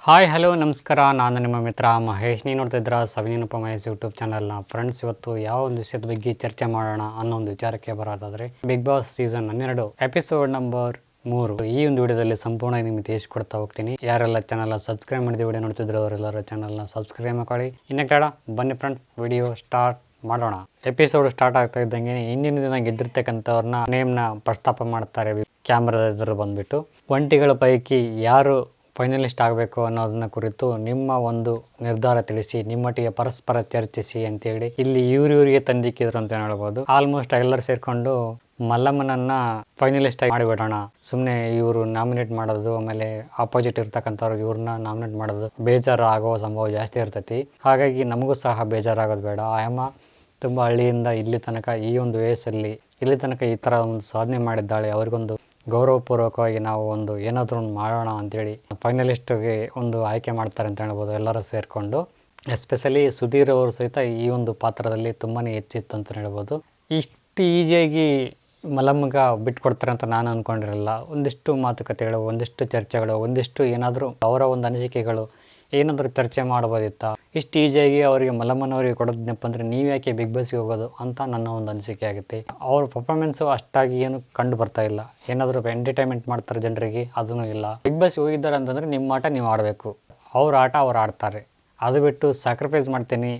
Hi hello ನಮಸ್ಕಾರ. ನಾನು ನಿಮ್ಮ ಮಿತ್ರ ಮಹೇಶ್. ನೀವು ನೋಡ್ತಿದ್ರ ಸವಿನಪ್ಪ ಮಹೇಶ್ ಯೂಟ್ಯೂಬ್ ಚಾನಲ್ನ. ಫ್ರೆಂಡ್ಸ್, ಇವತ್ತು ಯಾವ ಒಂದು ವಿಷಯದ ಬಗ್ಗೆ ಚರ್ಚೆ ಮಾಡೋಣ ಅನ್ನೋ ಒಂದು ವಿಚಾರಕ್ಕೆ ಬರೋದಾದರೆ, Big Boss season 12 episode number 3 ಈ ಒಂದು ವಿಡಿಯೋದಲ್ಲಿ ಸಂಪೂರ್ಣ ನಿಮಗೆ ತಿಳಿಸ್ಕೊಡ್ತಾ ಹೋಗ್ತೀನಿ. ಯಾರೆಲ್ಲ ಚಾನಲ್ನ ಸಬ್ಸ್ಕ್ರೈಬ್ ಮಾಡಿದ ವಿಡಿಯೋ ನೋಡ್ತಿದ್ರು ಅವರೆಲ್ಲರ ಚಾನಲ್ನ ಸಬ್ಸ್ಕ್ರೈಬ್ ಮಾಡ್ಕೊಳ್ಳಿ. ಇನ್ನು ಕೇಳ ಬನ್ನಿ ಫ್ರೆಂಡ್ಸ್, ವಿಡಿಯೋ ಸ್ಟಾರ್ಟ್ ಮಾಡೋಣ. ಎಪಿಸೋಡ್ ಸ್ಟಾರ್ಟ್ ಆಗ್ತಾ ಇದ್ದಂಗೆ ಹಿಂದಿನ ದಿನ ಗೆದ್ದಿರ್ತಕ್ಕಂಥವ್ರನ್ನ ನೇಮ್ನ ಪ್ರಸ್ತಾಪ ಮಾಡ್ತಾರೆ ಕ್ಯಾಮ್ರಾದ ಎದುರು ಬಂದ್ಬಿಟ್ಟು. ಒಂಟಿಗಳ ಪೈಕಿ ಯಾರು ಫೈನಲಿಸ್ಟ್ ಆಗಬೇಕು ಅನ್ನೋದನ್ನ ಕುರಿತು ನಿಮ್ಮ ಒಂದು ನಿರ್ಧಾರ ತಿಳಿಸಿ, ನಿಮ್ಮೊಟ್ಟಿಗೆ ಪರಸ್ಪರ ಚರ್ಚಿಸಿ ಅಂತೇಳಿ ಇಲ್ಲಿ ಇವ್ರಿಗೆ ತಂದಿಕ್ಕಿದ್ರು ಅಂತ ಹೇಳ್ಬೋದು. ಆಲ್ಮೋಸ್ಟ್ ಎಲ್ಲರೂ ಸೇರ್ಕೊಂಡು ಮಲ್ಲಮ್ಮನನ್ನ ಫೈನಲಿಸ್ಟ್ ಆಗಿ ಮಾಡಿಬಿಡೋಣ, ಸುಮ್ಮನೆ ಇವರು ನಾಮಿನೇಟ್ ಮಾಡೋದು, ಆಮೇಲೆ ಆಪೋಸಿಟ್ ಇರ್ತಕ್ಕಂಥವ್ರಿಗೆ ಇವ್ರನ್ನ ನಾಮಿನೇಟ್ ಮಾಡೋದು ಬೇಜಾರು ಆಗೋ ಸಂಭವ ಜಾಸ್ತಿ ಇರ್ತೈತಿ. ಹಾಗಾಗಿ ನಮಗೂ ಸಹ ಬೇಜಾರಾಗೋದು ಬೇಡ. ಆಯಮ್ಮ ತುಂಬ ಹಳ್ಳಿಯಿಂದ ಇಲ್ಲಿ ತನಕ ಈ ಒಂದು ವಯಸ್ಸಲ್ಲಿ ಇಲ್ಲಿ ತನಕ ಈ ಥರ ಒಂದು ಸಾಧನೆ ಮಾಡಿದ್ದಾಳೆ. ಅವ್ರಿಗೊಂದು ಗೌರವಪೂರ್ವಕವಾಗಿ ನಾವು ಒಂದು ಏನಾದರೂ ಒಂದು ಮಾಡೋಣ ಅಂಥೇಳಿ ಫೈನಲಿಸ್ಟ್ಗೆ ಒಂದು ಆಯ್ಕೆ ಮಾಡ್ತಾರೆ ಅಂತ ಹೇಳ್ಬೋದು ಎಲ್ಲರೂ ಸೇರಿಕೊಂಡು. ಎಸ್ಪೆಷಲಿ ಸುಧೀರ್ ಅವರು ಸಹಿತ ಈ ಒಂದು ಪಾತ್ರದಲ್ಲಿ ತುಂಬಾ ಹೆಚ್ಚಿತ್ತು ಅಂತ ಹೇಳ್ಬೋದು. ಇಷ್ಟು ಈಸಿಯಾಗಿ ಮಲಮ್ಗ ಬಿಟ್ಕೊಡ್ತಾರೆ ಅಂತ ನಾನು ಅಂದ್ಕೊಂಡಿರಲಿಲ್ಲ. ಒಂದಿಷ್ಟು ಮಾತುಕತೆಗಳು, ಒಂದಿಷ್ಟು ಚರ್ಚೆಗಳು, ಒಂದಿಷ್ಟು ಏನಾದರೂ ಅವರ ಒಂದು ಅನಿಸಿಕೆಗಳು ಏನಾದರೂ ಚರ್ಚೆ ಮಾಡ್ಬೋದಿತ್ತ. ಇಷ್ಟು ಈಸಿಯಾಗಿ ಅವರಿಗೆ ಮಲಮ್ಮನವರಿಗೆ ಕೊಡೋದನ್ನಪ್ಪ ಅಂದರೆ ನೀವು ಯಾಕೆ ಬಿಗ್ ಬಾಸ್ಗೆ ಹೋಗೋದು ಅಂತ ನನ್ನ ಒಂದು ಅನಿಸಿಕೆ ಆಗುತ್ತೆ. ಅವ್ರ ಪರ್ಫಾರ್ಮೆನ್ಸು ಅಷ್ಟಾಗಿ ಏನು ಕಂಡು ಬರ್ತಾ ಇಲ್ಲ. ಏನಾದರೂ ಎಂಟರ್ಟೈನ್ಮೆಂಟ್ ಮಾಡ್ತಾರೆ ಜನರಿಗೆ, ಅದೂ ಇಲ್ಲ. ಬಿಗ್ ಬಾಸ್ಗೆ ಹೋಗಿದ್ದಾರೆ ಅಂತಂದರೆ ನಿಮ್ಮ ಆಟ ನೀವು ಆಡಬೇಕು, ಅವ್ರ ಆಟ ಅವ್ರು ಆಡ್ತಾರೆ. ಅದು ಬಿಟ್ಟು ಸ್ಯಾಕ್ರಿಫೈಸ್ ಮಾಡ್ತೀನಿ,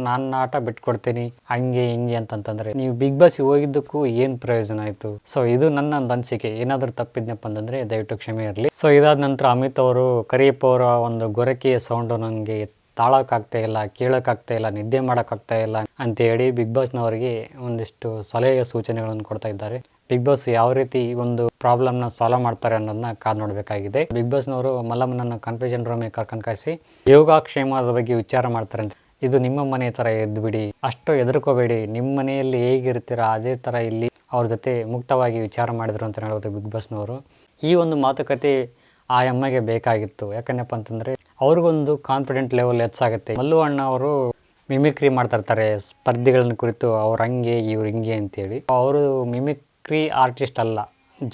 ನನ್ನ ಆಟ ಬಿಟ್ಕೊಡ್ತೀನಿ ಹಂಗೆ ಹಿಂಗೆ ಅಂತಂತಂದರೆ ನೀವು ಬಿಗ್ ಬಾಸ್ಗೆ ಹೋಗಿದ್ದಕ್ಕೂ ಏನು ಪ್ರಯೋಜನ ಆಯಿತು? ಸೊ ಇದು ನನ್ನ ಒಂದು ಅನಿಸಿಕೆ. ಏನಾದರೂ ತಪ್ಪಿದ್ನಪ್ಪ ಅಂತಂದರೆ ದಯವಿಟ್ಟು ಕ್ಷಮೆ ಇರಲಿ. ಸೊ ಇದಾದ ನಂತರ ಅಮಿತ್ ಅವರು ಕರಿಯಪ್ಪ ಅವರ ಒಂದು ಗೊರಕೆಯ ಸೌಂಡು ನನಗೆ ತಾಳೋಕ್ಕಾಗ್ತಾ ಇಲ್ಲ, ಕೇಳೋಕ್ಕಾಗ್ತಾ ಇಲ್ಲ, ನಿದ್ದೆ ಮಾಡೋಕ್ಕಾಗ್ತಾ ಇಲ್ಲ ಅಂತೇಳಿ ಬಿಗ್ ಬಾಸ್ನವರಿಗೆ ಒಂದಿಷ್ಟು ಸಲಹೆಯ ಸೂಚನೆಗಳನ್ನು ಕೊಡ್ತಾ ಇದ್ದಾರೆ. ಬಿಗ್ ಬಾಸ್ ಯಾವ ರೀತಿ ಒಂದು ಪ್ರಾಬ್ಲಮ್ನ ಸಾಲ್ವ್ ಮಾಡ್ತಾರೆ ಅನ್ನೋದನ್ನ ಕಾದು ನೋಡಬೇಕಾಗಿದೆ. ಬಿಗ್ ಬಾಸ್ನವರು ಮಲ್ಲಮ್ಮನನ್ನು ಕನ್ಫ್ಯೂಷನ್ ರೂಮಿಗೆ ಕರ್ಕೊಂಡು ಕಳಿಸಿ ಯೋಗಕ್ಷೇಮದ ಬಗ್ಗೆ ವಿಚಾರ ಮಾಡ್ತಾರೆ ಅಂತ. ಇದು ನಿಮ್ಮ ಮನೆ ಥರ ಎದ್ದು ಬಿಡಿ, ಅಷ್ಟು ಹೆದರ್ಕೋಬೇಡಿ, ನಿಮ್ಮ ಮನೆಯಲ್ಲಿ ಹೇಗಿರ್ತೀರ ಅದೇ ಥರ ಇಲ್ಲಿ ಅವ್ರ ಜೊತೆ ಮುಕ್ತವಾಗಿ ವಿಚಾರ ಮಾಡಿದ್ರು ಅಂತ ಹೇಳ್ಬೋದು ಬಿಗ್ ಬಾಸ್ನವರು. ಈ ಒಂದು ಮಾತುಕತೆ ಆ ಅಮ್ಮಗೆ ಬೇಕಾಗಿತ್ತು. ಯಾಕಂದಪ್ಪ ಅಂತಂದರೆ ಅವ್ರಿಗೊಂದು ಕಾನ್ಫಿಡೆಂಟ್ ಲೆವೆಲ್ ಹೆಚ್ಚಾಗುತ್ತೆ. ಮಲ್ಲು ಅಣ್ಣ ಅವರು ಮಿಮಿಕ್ರಿ ಮಾಡ್ತಿರ್ತಾರೆ ಸ್ಪರ್ಧಿಗಳನ್ನ ಕುರಿತು, ಅವ್ರು ಹಂಗೆ ಇವ್ರು ಹಿಂಗೆ ಅಂತೇಳಿ. ಅವರು ಮಿಮಿಕ್ರಿ ಆರ್ಟಿಸ್ಟ್ ಅಲ್ಲ,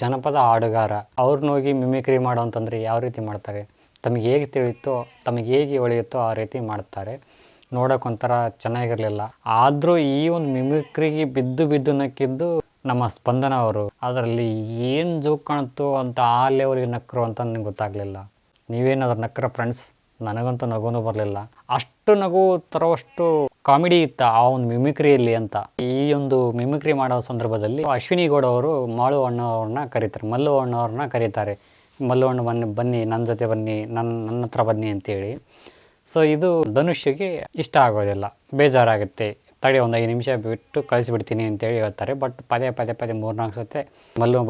ಜನಪದ ಹಾಡುಗಾರ. ಅವ್ರನ್ನ ಹೋಗಿ ಮಿಮಿಕ್ರಿ ಮಾಡೋ ಅಂತಂದರೆ ಯಾವ ರೀತಿ ಮಾಡ್ತಾರೆ? ತಮಗೆ ಹೇಗೆ ತಿಳಿಯುತ್ತೋ, ತಮಗೆ ಹೇಗೆ ಹೊಳೆಯುತ್ತೋ ಆ ರೀತಿ ಮಾಡ್ತಾರೆ. ನೋಡೋಕ್ಕೊಂಥರ ಚೆನ್ನಾಗಿರಲಿಲ್ಲ. ಆದರೂ ಈ ಒಂದು ಮಿಮಿಕ್ರಿಗೆ ಬಿದ್ದು ನಕ್ಕಿದ್ದು ನಮ್ಮ ಸ್ಪಂದನ ಅವರು. ಅದರಲ್ಲಿ ಏನು ಜೋಕ್ ಕಾಣುತ್ತೋ ಅಂತ ಆ ಲೆವೆಲ್ಗೆ ನಕ್ಕರು ಅಂತ ನನಗೆ ಗೊತ್ತಾಗಲಿಲ್ಲ. ನೀವೇನಾದ್ರು ನಕ್ಕರ ಫ್ರೆಂಡ್ಸ್? ನನಗಂತೂ ನಗುನೂ ಬರಲಿಲ್ಲ. ಅಷ್ಟು ನಗು ತರುವಷ್ಟು ಕಾಮಿಡಿ ಇತ್ತು ಆ ಒಂದು ಮಿಮಿಕ್ರಿಯಲ್ಲಿ ಅಂತ. ಈ ಒಂದು ಮಿಮಿಕ್ರಿ ಮಾಡೋ ಸಂದರ್ಭದಲ್ಲಿ ಅಶ್ವಿನಿ ಗೌಡ ಅವರು ಮಾಳು ಅಣ್ಣವ್ರನ್ನ ಕರೀತಾರೆ, ಮಲ್ಲು ಅಣ್ಣವ್ರನ್ನ ಕರೀತಾರೆ. ಮಲ್ಲು ಅಣ್ಣ ಬನ್ನಿ ನನ್ನ ಜೊತೆ ಬನ್ನಿ, ನನ್ನ ಹತ್ರ ಬನ್ನಿ ಅಂತೇಳಿ. ಸೊ ಇದು ಧನುಷ್ಗೆ ಇಷ್ಟ ಆಗೋದಿಲ್ಲ, ಬೇಜಾರಾಗುತ್ತೆ. ತಡಿ ಒಂದು 5 ನಿಮಿಷ ಬಿಟ್ಟು ಕಳಿಸಿಬಿಡ್ತೀನಿ ಅಂತೇಳಿ ಹೇಳ್ತಾರೆ. ಬಟ್ ಪದೇ 3-4 ಸತಿ ಮಲ್ಲು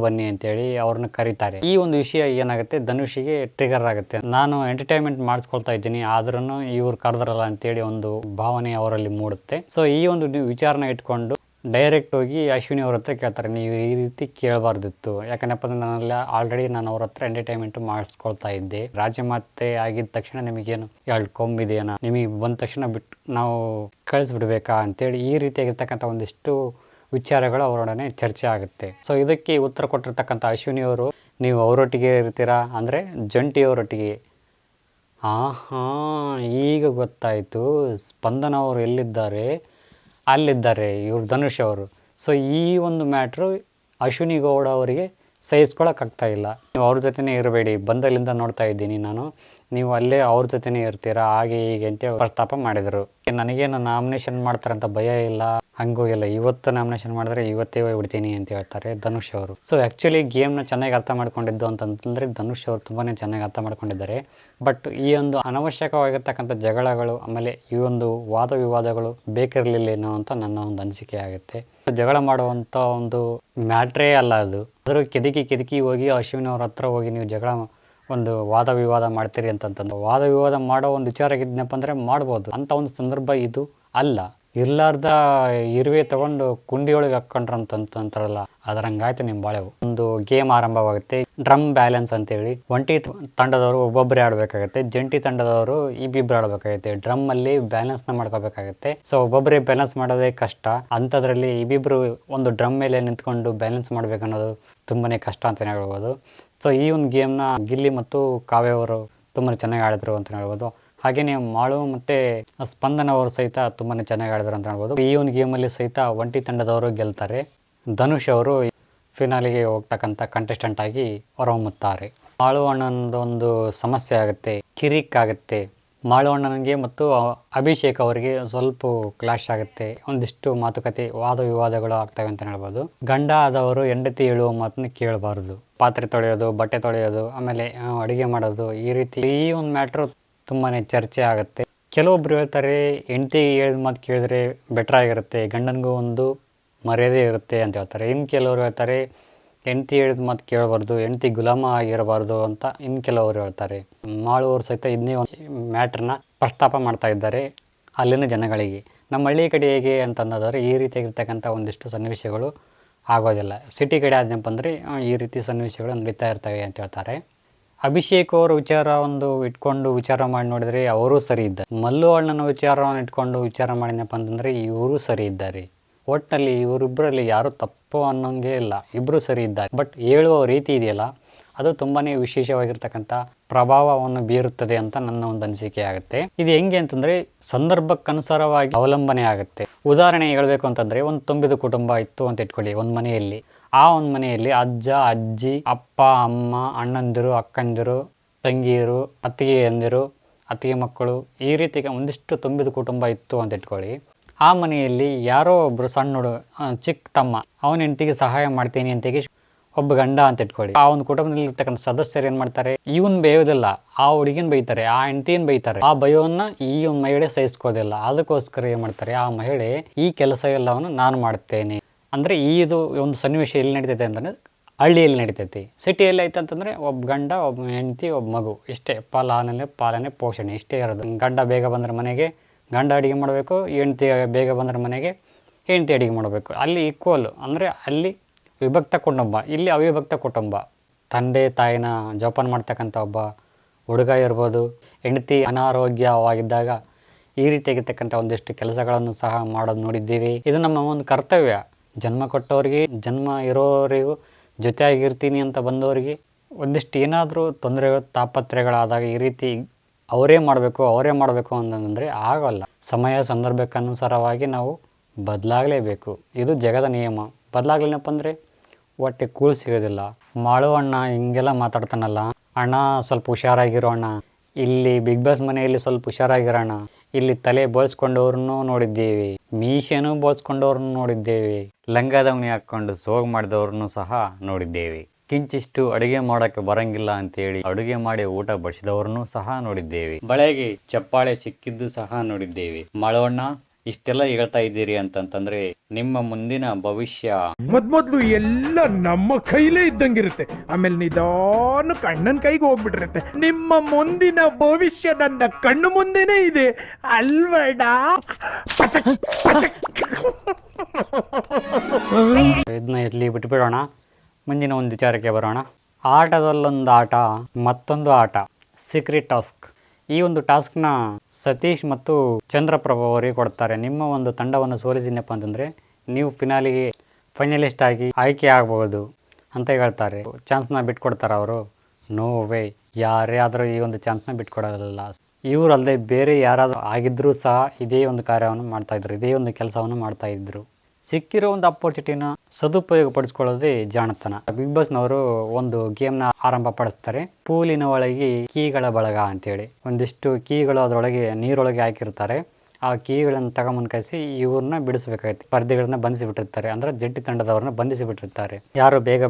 ಬನ್ನಿ ಅಂತೇಳಿ ಅವ್ರನ್ನ ಕರೀತಾರೆ. ಈ ಒಂದು ವಿಷಯ ಏನಾಗುತ್ತೆ, ಧನುಷಿಗೆ ಟ್ರಿಗರ್ ಆಗುತ್ತೆ. ನಾನು ಎಂಟರ್ಟೈನ್ಮೆಂಟ್ ಮಾಡಿಸ್ಕೊಳ್ತಾ ಇದ್ದೀನಿ, ಆದ್ರೂ ಇವ್ರು ಕರೆದ್ರಲ್ಲ ಅಂತೇಳಿ ಒಂದು ಭಾವನೆ ಅವರಲ್ಲಿ ಮೂಡುತ್ತೆ. ಸೊ ಈ ಒಂದು ವಿಚಾರನ ಇಟ್ಕೊಂಡು ಡೈರೆಕ್ಟ್ ಹೋಗಿ ಅಶ್ವಿನಿ ಅವ್ರ ಹತ್ರ ಕೇಳ್ತಾರೆ, ನೀವು ಈ ರೀತಿ ಕೇಳಬಾರ್ದಿತ್ತು. ಯಾಕಂದಪ್ಪ ಅಂದ್ರೆ ನಾನು ಅವ್ರ ಹತ್ರ ಎಂಟರ್ಟೈನ್ಮೆಂಟ್ ಮಾಡಿಸ್ಕೊಳ್ತಾ ಇದ್ದೆ. ರಾಜಮಾತೆ ಆಗಿದ್ದ ತಕ್ಷಣ ನಿಮಗೇನು 2 ಕೊಂಬಿದೆಯೇನ, ನಿಮಗೆ ಬಂದ ತಕ್ಷಣ ಬಿಟ್ಟು ನಾವು ಕಳಿಸ್ಬಿಡ್ಬೇಕಾ ಅಂತೇಳಿ ಈ ರೀತಿಯಾಗಿರ್ತಕ್ಕಂಥ ಒಂದಿಷ್ಟು ವಿಚಾರಗಳು ಅವರೊಡನೆ ಚರ್ಚೆ ಆಗುತ್ತೆ. ಸೊ ಇದಕ್ಕೆ ಉತ್ತರ ಕೊಟ್ಟಿರ್ತಕ್ಕಂಥ ಅಶ್ವಿನಿ ಅವರು, ನೀವು ಅವರೊಟ್ಟಿಗೆ ಇರ್ತೀರಾ ಅಂದರೆ ಜಂಟಿಯವರೊಟ್ಟಿಗೆ. ಈಗ ಗೊತ್ತಾಯಿತು, ಸ್ಪಂದನ ಅವರು ಎಲ್ಲಿದ್ದಾರೆ, ಅಲ್ಲಿದ್ದಾರೆ ಇವರು ಧನುಷ್ ಅವರು. ಸೊ ಈ ಒಂದು ಮ್ಯಾಟ್ರು ಅಶ್ವಿನಿ ಗೌಡ ಅವರಿಗೆ ಸಹಿಸ್ಕೊಳಕ್ಕಾಗ್ತಾ ಇಲ್ಲ. ನೀವು ಅವ್ರ ಜೊತೆನೇ ಇರಬೇಡಿ, ಬಂದಲ್ಲಿಂದ ನೋಡ್ತಾ ಇದ್ದೀನಿ ನಾನು, ನೀವು ಅಲ್ಲೇ ಅವ್ರ ಜೊತೆನೇ ಇರ್ತೀರಾ ಹಾಗೆ ಹೀಗೆ ಅಂತ ಪ್ರಸ್ತಾಪ ಮಾಡಿದರು. ನನಗೇನು ನಾಮಿನೇಷನ್ ಮಾಡ್ತಾರಂತ ಭಯ ಇಲ್ಲ, ಹಂಗೂ ಇಲ್ಲ. ಇವತ್ತು ನಾಮಿನೇಷನ್ ಮಾಡಿದ್ರೆ ಇವತ್ತೇ ಹೋಗ್ಬಿಡ್ತೀನಿ ಅಂತ ಹೇಳ್ತಾರೆ ಧನುಷ್ ಅವರು. ಸೊ ಆ್ಯಕ್ಚುಲಿ ಗೇಮ್ನ ಚೆನ್ನಾಗಿ ಅರ್ಥ ಮಾಡ್ಕೊಂಡಿದ್ದು ಅಂತಂತಂದರೆ ಧನುಷ್ ಅವರು ತುಂಬಾ ಚೆನ್ನಾಗಿ ಅರ್ಥ ಮಾಡ್ಕೊಂಡಿದ್ದಾರೆ. ಬಟ್ ಈ ಒಂದು ಅನವಶ್ಯಕವಾಗಿರ್ತಕ್ಕಂಥ ಜಗಳಗಳು, ಆಮೇಲೆ ಈ ಒಂದು ವಾದ ವಿವಾದಗಳು ಬೇಕಿರಲಿಲ್ಲೇನೋ ಅಂತ ನನ್ನ ಒಂದು ಅನಿಸಿಕೆ ಆಗುತ್ತೆ. ಜಗಳ ಮಾಡುವಂಥ ಒಂದು ಮ್ಯಾಟ್ರೇ ಅಲ್ಲ ಅದು. ಅದ್ರ ಕೆದಕಿ ಹೋಗಿ ಅಶ್ವಿನಿ ಅವ್ರ ಹತ್ರ ಹೋಗಿ ನೀವು ಜಗಳ ಒಂದು ವಾದ ವಿವಾದ ಮಾಡ್ತೀರಿ ಅಂತಂತಂದು ವಾದ ವಿವಾದ ಮಾಡೋ ಒಂದು ವಿಚಾರ ಇದ್ನಪ್ಪ ಅಂದರೆ ಮಾಡ್ಬೋದು. ಅಂಥ ಒಂದು ಸಂದರ್ಭ ಇದು ಅಲ್ಲ. ಇರ್ಲಾರ್ದ ಇರುವೆ ತಗೊಂಡು ಕುಂಡಿಯೊಳಗೆ ಹಾಕ್ಕೊಂಡ್ರಂತಾರಲ್ಲ, ಅದರಂಗಾಯ್ತು ನಿಮ್ಮ ಬಾಳೆ. ಒಂದು ಗೇಮ್ ಆರಂಭವಾಗುತ್ತೆ, ಡ್ರಮ್ ಬ್ಯಾಲೆನ್ಸ್ ಅಂತೇಳಿ. ಒಂಟಿ ತಂಡದವರು ಒಬ್ಬೊಬ್ಬರೇ ಆಡಬೇಕಾಗುತ್ತೆ, ಜಂಟಿ ತಂಡದವರು ಇಬ್ಬಿಬ್ಬರು ಆಡಬೇಕಾಗುತ್ತೆ. ಡ್ರಮ್ ಅಲ್ಲಿ ಬ್ಯಾಲೆನ್ಸ್ನ ಮಾಡ್ಕೋಬೇಕಾಗುತ್ತೆ. ಸೊ ಒಬ್ಬೊಬ್ಬರೇ ಬ್ಯಾಲೆನ್ಸ್ ಮಾಡೋದೇ ಕಷ್ಟ. ಅಂಥದ್ರಲ್ಲಿ ಇಬ್ಬಿಬ್ಬರು ಒಂದು ಡ್ರಮ್ ಮೇಲೆ ನಿಂತ್ಕೊಂಡು ಬ್ಯಾಲೆನ್ಸ್ ಮಾಡ್ಬೇಕನ್ನೋದು ತುಂಬಾನೇ ಕಷ್ಟ ಅಂತಲೇ ಹೇಳ್ಬೋದು. ಸೊ ಈ ಒಂದು ಗೇಮ್ನ ಗಿಲ್ಲಿ ಮತ್ತು ಕಾವ್ಯ ಅವರು ತುಂಬಾ ಚೆನ್ನಾಗಿ ಆಡಿದ್ರು ಅಂತ ಹೇಳ್ಬೋದು. ಹಾಗೆಯೇ ಮಾಳು ಮತ್ತು ಸ್ಪಂದನ ಅವರು ಸಹಿತ ತುಂಬಾ ಚೆನ್ನಾಗಿ ಆಡಿದ್ರು ಅಂತ ಹೇಳ್ಬೋದು. ಈ ಒಂದು ಗೇಮಲ್ಲಿ ಸಹಿತ ಒಂಟಿ ತಂಡದವರು ಗೆಲ್ತಾರೆ. ಧನುಷ್ ಅವರು ಫಿನಾಲಿಗೆ ಹೋಗ್ತಕ್ಕಂಥ ಕಂಟೆಸ್ಟೆಂಟ್ ಆಗಿ ಹೊರಹೊಮ್ಮುತ್ತಾರೆ. ಮಾಳು ಅಣ್ಣನದೊಂದು ಸಮಸ್ಯೆ ಆಗುತ್ತೆ, ಕಿರಿಕ್ ಆಗುತ್ತೆ. ಮಾಳು ಅಣ್ಣನಿಗೆ ಮತ್ತು ಅಭಿಷೇಕ್ ಅವರಿಗೆ ಸ್ವಲ್ಪ ಕ್ಲಾಶ್ ಆಗುತ್ತೆ. ಒಂದಿಷ್ಟು ಮಾತುಕತೆ, ವಾದ ವಿವಾದಗಳು ಆಗ್ತವೆ ಅಂತ ಹೇಳ್ಬೋದು. ಗಂಡ ಆದವರು ಹೆಂಡತಿ ಹೇಳುವ ಮಾತನ್ನ ಕೇಳಬಾರ್ದು. ಪಾತ್ರೆ ತೊಳೆಯೋದು, ಬಟ್ಟೆ ತೊಳೆಯೋದು, ಆಮೇಲೆ ಅಡುಗೆ ಮಾಡೋದು, ಈ ರೀತಿ ಈ ಒಂದು ಮ್ಯಾಟ್ರು ತುಂಬಾ ಚರ್ಚೆ ಆಗುತ್ತೆ. ಕೆಲವೊಬ್ರು ಹೇಳ್ತಾರೆ ಹೆಂಡತಿ ಹೇಳಿದ ಮಾತು ಕೇಳಿದ್ರೆ ಬೆಟರ್ ಆಗಿರುತ್ತೆ, ಗಂಡನಿಗೂ ಒಂದು ಮರ್ಯಾದೆ ಇರುತ್ತೆ ಅಂತ ಹೇಳ್ತಾರೆ. ಇನ್ನು ಕೆಲವರು ಹೇಳ್ತಾರೆ ಹೆಂಡತಿ ಹೇಳಿದ ಮಾತು ಕೇಳಬಾರ್ದು, ಹೆಂಡತಿ ಗುಲಾಮ ಆಗಿರಬಾರ್ದು ಅಂತ ಇನ್ನು ಕೆಲವರು ಹೇಳ್ತಾರೆ. ಮಾಳುವರು ಸಹಿತ ಇದನ್ನೇ ಒಂದು ಮ್ಯಾಟ್ರನ್ನ ಪ್ರಸ್ತಾಪ ಮಾಡ್ತಾ ಇದ್ದಾರೆ ಅಲ್ಲಿನ ಜನಗಳಿಗೆ. ನಮ್ಮ ಹಳ್ಳಿ ಕಡೆ ಹೇಗೆ ಅಂತಂದಾದರೆ ಈ ರೀತಿಯಾಗಿರ್ತಕ್ಕಂಥ ಒಂದಿಷ್ಟು ಸನ್ನಿವೇಶಗಳು ಆಗೋದಿಲ್ಲ. ಸಿಟಿ ಕಡೆ ಆದ್ನಪ್ಪ ಅಂದರೆ ಈ ರೀತಿ ಸನ್ನಿವೇಶಗಳು ನಡೀತಾ ಇರ್ತವೆ ಅಂತ ಹೇಳ್ತಾರೆ. ಅಭಿಷೇಕ್ ಅವರು ವಿಚಾರ ಒಂದು ಇಟ್ಕೊಂಡು ವಿಚಾರ ಮಾಡಿ ನೋಡಿದರೆ ಅವರೂ ಸರಿ ಇದ್ದಾರೆ. ಮಲ್ಲು ಅಣ್ಣನ ವಿಚಾರವನ್ನು ಇಟ್ಕೊಂಡು ವಿಚಾರ ಮಾಡಿದಪ್ಪ ಅಂತಂದರೆ ಇವರು ಸರಿ ಇದ್ದಾರೆ. ಒಟ್ಟಿನಲ್ಲಿ ಇವರಿಬ್ಬರಲ್ಲಿ ಯಾರೂ ತಪ್ಪು ಅನ್ನೋಂಗೆ ಇಲ್ಲ, ಇಬ್ಬರು ಸರಿ ಇದ್ದಾರೆ. ಬಟ್ ಹೇಳುವ ರೀತಿ ಇದೆಯಲ್ಲ ಅದು ತುಂಬಾ ವಿಶೇಷವಾಗಿರ್ತಕ್ಕಂಥ ಪ್ರಭಾವವನ್ನು ಬೀರುತ್ತದೆ ಅಂತ ನನ್ನ ಒಂದು ಅನಿಸಿಕೆ ಆಗುತ್ತೆ. ಇದು ಹೆಂಗೆ ಅಂತಂದರೆ ಸಂದರ್ಭಕ್ಕನುಸಾರವಾಗಿ ಅವಲಂಬನೆ ಆಗುತ್ತೆ. ಉದಾಹರಣೆ ಹೇಳಬೇಕು ಅಂತಂದರೆ ಒಂದು ತುಂಬಿದ ಕುಟುಂಬ ಇತ್ತು ಅಂತ ಇಟ್ಕೊಳ್ಳಿ ಒಂದು ಮನೆಯಲ್ಲಿ. ಆ ಒಂದು ಮನೆಯಲ್ಲಿ ಅಜ್ಜ, ಅಜ್ಜಿ, ಅಪ್ಪ, ಅಮ್ಮ, ಅಣ್ಣಂದಿರು, ಅಕ್ಕಂದಿರು, ತಂಗಿಯರು, ಅತ್ತಿಗೆಯಂದಿರು, ಅತ್ತಿಗೆ ಮಕ್ಕಳು, ಈ ರೀತಿ ಒಂದಿಷ್ಟು ತುಂಬಿದ ಕುಟುಂಬ ಇತ್ತು ಅಂತ ಇಟ್ಕೊಳ್ಳಿ. ಆ ಮನೆಯಲ್ಲಿ ಯಾರೋ ಒಬ್ಬರು ಸಣ್ಣ ಚಿಕ್ಕ ತಮ್ಮ ಅವನ ಹೆಂಡತಿಗೆ ಸಹಾಯ ಮಾಡ್ತೀನಿ ಅಂತ ಒಬ್ಬ ಗಂಡ ಅಂತ ಇಟ್ಕೊಳ್ಳಿ. ಆ ಒಂದು ಕುಟುಂಬದಲ್ಲಿ ಇರ್ತಕ್ಕಂಥ ಸದಸ್ಯರು ಏನು ಮಾಡ್ತಾರೆ, ಇವನ್ ಬೇಯೋದಿಲ್ಲ, ಆ ಹುಡುಗಿನ ಬೈತಾರೆ, ಆ ಹೆಂಡತಿನ ಬೈತಾರೆ. ಆ ಭಯವನ್ನ ಈ ಒಂದು ಮಹಿಳೆ ಸಹಿಸ್ಕೋದಿಲ್ಲ. ಅದಕ್ಕೋಸ್ಕರ ಏನು ಮಾಡ್ತಾರೆ, ಆ ಮಹಿಳೆ ಈ ಕೆಲಸ ಎಲ್ಲವನ್ನು ನಾನು ಮಾಡ್ತೇನೆ ಅಂದರೆ ಇದು ಒಂದು ಸನ್ನಿವೇಶ ಎಲ್ಲಿ ನಡೀತೈತೆ ಅಂತಂದರೆ ಹಳ್ಳಿಯಲ್ಲಿ ನಡೀತೈತಿ. ಸಿಟಿಯಲ್ಲಿ ಐತೆ ಅಂತಂದರೆ ಒಬ್ಬ ಗಂಡ, ಒಬ್ಬ ಹೆಂಡತಿ, ಒಬ್ಬ ಮಗು, ಇಷ್ಟೇ ಪಾಲನೆ ಪೋಷಣೆ ಇಷ್ಟೇ ಇರೋದು. ಗಂಡ ಬೇಗ ಬಂದರೆ ಮನೆಗೆ ಗಂಡ ಅಡುಗೆ ಮಾಡಬೇಕು, ಹೆಂಡತಿ ಬೇಗ ಬಂದರೆ ಮನೆಗೆ ಹೆಂಡತಿ ಅಡುಗೆ ಮಾಡಬೇಕು. ಅಲ್ಲಿ ಈಕ್ವಲ್ ಅಂದರೆ ಅಲ್ಲಿ ವಿಭಕ್ತ ಕುಟುಂಬ, ಇಲ್ಲಿ ಅವಿಭಕ್ತ ಕುಟುಂಬ. ತಂದೆ ತಾಯಿನ ಜೋಪಾನ ಮಾಡ್ತಕ್ಕಂಥ ಒಬ್ಬ ಹುಡುಗ ಇರ್ಬೋದು. ಹೆಂಡತಿ ಅನಾರೋಗ್ಯವಾಗಿದ್ದಾಗ ಈ ರೀತಿಯಾಗಿರ್ತಕ್ಕಂಥ ಒಂದಿಷ್ಟು ಕೆಲಸಗಳನ್ನು ಸಹ ಮಾಡೋದು ನೋಡಿದ್ದೀವಿ. ಇದು ನಮ್ಮ ಒಂದು ಕರ್ತವ್ಯ. ಜನ್ಮ ಕೊಟ್ಟವ್ರಿಗೆ, ಜನ್ಮ ಇರೋರಿಗೂ, ಜೊತೆಯಾಗಿರ್ತೀನಿ ಅಂತ ಬಂದವರಿಗೆ ಒಂದಿಷ್ಟು ಏನಾದರೂ ತೊಂದರೆಗಳು, ತಾಪತ್ರೆಗಳಾದಾಗ ಈ ರೀತಿ ಅವರೇ ಮಾಡಬೇಕು ಅಂತಂದರೆ ಆಗೋಲ್ಲ. ಸಮಯ ಸಂದರ್ಭಕ್ಕನುಸಾರವಾಗಿ ನಾವು ಬದಲಾಗಲೇಬೇಕು. ಇದು ಜಗದ ನಿಯಮ. ಬದಲಾಗ್ಲಿನಪ್ಪ ಅಂದರೆ ಹೊಟ್ಟೆ ಕೂಳು ಸಿಗೋದಿಲ್ಲ. ಮಾಳು ಅಣ್ಣ ಹಿಂಗೆಲ್ಲ ಮಾತಾಡ್ತಾನಲ್ಲ, ಅಣ್ಣ ಸ್ವಲ್ಪ ಹುಷಾರಾಗಿರೋ ಅಣ್ಣ, ಇಲ್ಲಿ ಬಿಗ್ ಬಾಸ್ ಮನೆಯಲ್ಲಿ ಸ್ವಲ್ಪ ಹುಷಾರಾಗಿರೋಣ. ಇಲ್ಲಿ ತಲೆ ಬೋಳ್ಸ್ಕೊಂಡವ್ರನ್ನೂ ನೋಡಿದ್ದೀವಿ, ಮೀಸೆನೂ ಬೋಳ್ಸ್ಕೊಂಡವ್ರನ್ನೂ ನೋಡಿದ್ದೇವೆ, ಲಂಗದವಣಿ ಹಾಕ್ಕೊಂಡು ಸೋಗ್ ಮಾಡಿದವ್ರನ್ನೂ ಸಹ ನೋಡಿದ್ದೇವೆ. ಕಿಂಚಿಷ್ಟು ಅಡುಗೆ ಮಾಡೋಕ್ಕೆ ಬರಂಗಿಲ್ಲ ಅಂತೇಳಿ ಅಡುಗೆ ಮಾಡಿ ಊಟ ಬಡಿಸಿದವ್ರನ್ನೂ ಸಹ ನೋಡಿದ್ದೇವೆ. ಬಳೆಗೆ ಚಪ್ಪಾಳೆ ಸಿಕ್ಕಿದ್ದು ಸಹ ನೋಡಿದ್ದೇವೆ. ಮಾಳವಣ್ಣ ಇಷ್ಟೆಲ್ಲ ಹೇಳ್ತಾ ಇದ್ದೀರಿ ಅಂತಂತಂದ್ರೆ ನಿಮ್ಮ ಮುಂದಿನ ಭವಿಷ್ಯ ಮೊದ್ಲು ಎಲ್ಲ ನಮ್ಮ ಕೈಲೇ ಇದ್ದಂಗಿರುತ್ತೆ, ಆಮೇಲೆ ನಿಧಾನ ಕಣ್ಣನ್ ಕೈಗೆ ಹೋಗ್ಬಿಟ್ಟಿರುತ್ತೆ. ನಿಮ್ಮ ಮುಂದಿನ ಭವಿಷ್ಯ ನನ್ನ ಕಣ್ಣು ಮುಂದೆನೇ ಇದೆ ಅಲ್ವಡ. ಇದನ್ನ ಇಲ್ಲಿ ಬಿಟ್ಬಿಡೋಣ, ಮುಂದಿನ ಒಂದು ವಿಚಾರಕ್ಕೆ ಬರೋಣ. ಆಟದಲ್ಲೊಂದು ಆಟ, ಮತ್ತೊಂದು ಆಟ, ಸೀಕ್ರೆಟ್ ಟಾಸ್ಕ್. ಈ ಒಂದು ಟಾಸ್ಕ್ನ ಸತೀಶ್ ಮತ್ತು ಚಂದ್ರಪ್ರಭು ಅವರಿಗೆ ಕೊಡ್ತಾರೆ. ನಿಮ್ಮ ಒಂದು ತಂಡವನ್ನು ಸೋಲಿಸಿನಪ್ಪ ಅಂತಂದರೆ ನೀವು ಫೈನಲಿಸ್ಟ್ ಆಗಿ ಆಯ್ಕೆ ಆಗಬಹುದು ಅಂತ ಹೇಳ್ತಾರೆ. ಚಾನ್ಸ್ನ ಬಿಟ್ಕೊಡ್ತಾರೆ ಅವರು. ನೋ ವೇ, ಯಾರೇ ಆದರೂ ಈ ಒಂದು ಚಾನ್ಸ್ನ ಬಿಟ್ಕೊಡೋಲ್ಲ. ಇವರಲ್ಲದೆ ಬೇರೆ ಯಾರಾದರೂ ಆಗಿದ್ದರೂ ಸಹ ಇದೇ ಒಂದು ಕಾರ್ಯವನ್ನು ಮಾಡ್ತಾಯಿದ್ರು, ಇದೇ ಒಂದು ಕೆಲಸವನ್ನು ಮಾಡ್ತಾಯಿದ್ರು. ಸಿಕ್ಕಿರೋ ಒಂದು ಅಪರ್ಚುನಿಟಿನ ಸದುಪಯೋಗ ಪಡಿಸ್ಕೊಳ್ಳೋದೇ ಜಾಣತನ. ಬಿಗ್ ಬಾಸ್ನವರು ಒಂದು ಗೇಮ್ನ ಆರಂಭ ಪಡಿಸ್ತಾರೆ. ಪೂಲಿನ ಒಳಗೆ ಕೀಗಳ ಬಳಗ ಅಂತೇಳಿ ಒಂದಿಷ್ಟು ಕೀಗಳು ಅದರೊಳಗೆ ನೀರೊಳಗೆ ಹಾಕಿರ್ತಾರೆ. ಆ ಕೀಗಳನ್ನು ತಗೊಂಬಂದು ಕಳಿಸಿ ಇವ್ರನ್ನ ಬಿಡಿಸ್ಬೇಕಾಗೈತಿ. ಸ್ಪರ್ಧಿಗಳನ್ನ ಬಂಧಿಸಿಬಿಟ್ಟಿರ್ತಾರೆ, ಅಂದರೆ ಜಂಟಿ ತಂಡದವ್ರನ್ನ ಬಂಧಿಸಿಬಿಟ್ಟಿರ್ತಾರೆ. ಯಾರು ಬೇಗ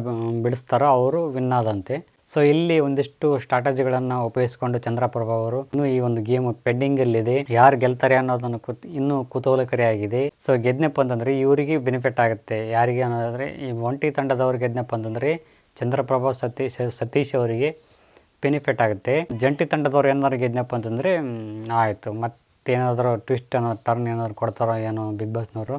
ಬಿಡಿಸ್ತಾರೋ ಅವರು ವಿನ್ ಆದಂತೆ. ಸೊ ಇಲ್ಲಿ ಒಂದಿಷ್ಟು ಸ್ಟ್ರಾಟಜಿಗಳನ್ನು ಉಪಯೋಗಿಸಿಕೊಂಡು ಚಂದ್ರಪ್ರಭಾ ಅವರು ಇನ್ನು ಈ ಒಂದು ಗೇಮ್ ಪೆಂಡಿಂಗಲ್ಲಿದೆ. ಯಾರು ಗೆಲ್ತಾರೆ ಅನ್ನೋದನ್ನು ಇನ್ನೂ ಕುತೂಹಲಕಾರಿಯಾಗಿದೆ. ಸೊ ಗೆದ್ನಪ್ಪ ಅಂತಂದರೆ ಇವರಿಗೆ ಬೆನಿಫಿಟ್ ಆಗುತ್ತೆ. ಯಾರಿಗೆ ಅನ್ನೋದಾದರೆ ಈ ಒಂಟಿ ತಂಡದವ್ರು ಗೆದ್ನಪ್ಪ ಅಂತಂದರೆ ಚಂದ್ರಪ್ರಭಾ ಸತೀಶ್ ಅವರಿಗೆ ಬೆನಿಫಿಟ್ ಆಗುತ್ತೆ. ಜಂಟಿ ತಂಡದವ್ರು ಏನಾದ್ರು ಗೆದ್ನಪ್ಪ ಅಂತಂದರೆ ಆಯಿತು, ಮತ್ತೇನಾದರೂ ಟ್ವಿಸ್ಟ್ ಅನ್ನೋ ಟರ್ನ್ ಏನಾದ್ರು ಕೊಡ್ತಾರೋ ಏನೋ ಬಿಗ್ ಬಾಸ್ನವರು.